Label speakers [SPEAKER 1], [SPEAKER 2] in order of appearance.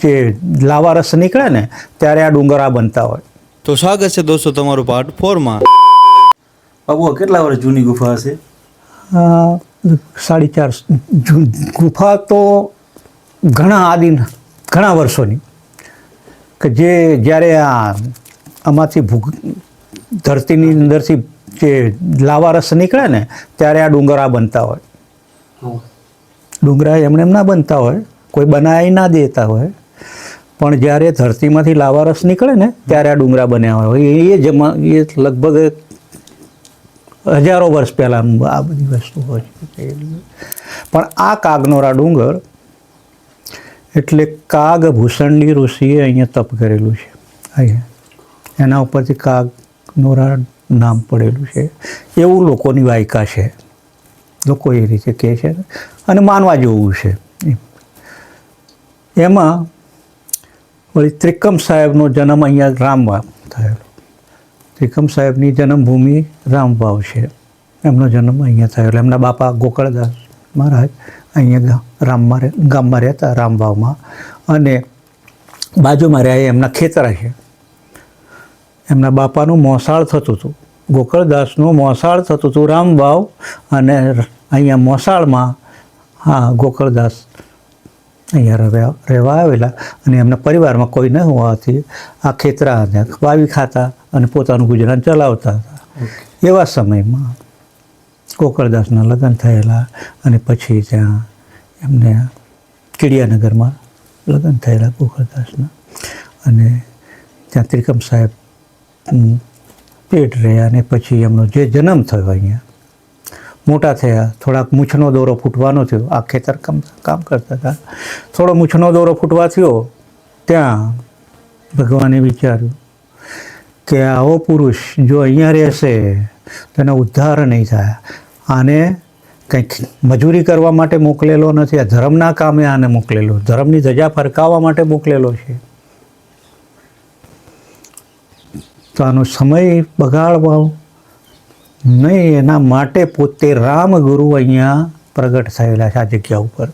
[SPEAKER 1] જે લાવા રસ નીકળે ને ત્યારે આ ડુંગરા બનતા હોય.
[SPEAKER 2] તો સ્વાગત છે દોસ્તો તમારું પાર્ટ 4 માં.
[SPEAKER 3] બાબુ કેટલા વર્ષ જૂની ગુફા હશે?
[SPEAKER 1] 4.5 ગુફા તો ઘણા વર્ષોની, કે જે જ્યારે આમાંથી ધરતીની અંદરથી જે લાવા રસ નીકળે ને ત્યારે આ ડુંગરા બનતા હોય. ડુંગરા એમને એમ ના બનતા હોય, કોઈ બનાવી ના દેતા હોય, પણ જ્યારે ધરતીમાંથી લાવા રસ નીકળે ને ત્યારે આ ડુંગરા બન્યા હોય. એ લગભગ હજારો વર્ષ પહેલાં આ બધી વસ્તુ હોય છે. પણ આ કાગનોરા ડુંગર એટલે કાગભૂષણની ઋષિએ અહીંયા તપ કરેલું છે. અહીંયા એના ઉપરથી કાગનોરા નામ પડેલું છે એવું લોકોની વાયકા છે. લોકો એ રીતે કહે છે અને માનવા જેવું છે. એમાં વળી ત્રિકમ સાહેબનો જન્મ અહીંયા રામવાવ થયેલો. ત્રિકમ સાહેબની જન્મભૂમિ રામવાવ છે. એમનો જન્મ અહીંયા થયેલો. એમના બાપા ગોકળદાસ મહારાજ અહીંયા ગામમાં રહેતા રામવાવમાં, અને બાજુમાં રહ્યા એમના ખેતરા છે. એમના બાપાનું મોસાળ થતું હતું, ગોકળદાસનું મોસાળ થતું હતું રામવાવ, અને અહીંયા મોસાળમાં ગોકળદાસ અહીંયા રહેવા આવેલા, અને એમના પરિવારમાં કોઈ ન હોવાથી આ ખેતરાને વાવી ખાતા અને પોતાનું ગુજરાન ચલાવતા હતા. એવા સમયમાં ગોકળદાસના લગ્ન થયેલા, અને પછી ત્યાં એમને કીડિયાનગરમાં લગ્ન થયેલા ગોકળદાસના, અને ત્યાં ત્રિકમ સાહેબ પેટ રહ્યા, અને પછી એમનો જે જન્મ થયો અહીંયા મોટા થયા. થોડાક મૂછનો દોરો ફૂટવાનો થયો. આ ખેતર કામ કરતા હતા. થોડો મૂછનો દોરો ફૂટવા થયો ત્યાં ભગવાને વિચાર્યું કે આવો પુરુષ જો અહીંયા રહેશે તો એનો ઉદ્ધાર નહીં થાય. આને કંઈક મજૂરી કરવા માટે મોકલેલો નથી, આ ધર્મના કામે આને મોકલેલો, ધર્મની ધજા ફરકાવવા માટે મોકલેલો છે. તો આનો સમય બગાડવા નહીં, એના માટે પોતે રામગુરુ અહીંયા પ્રગટ થયેલા છે આ જગ્યા ઉપર.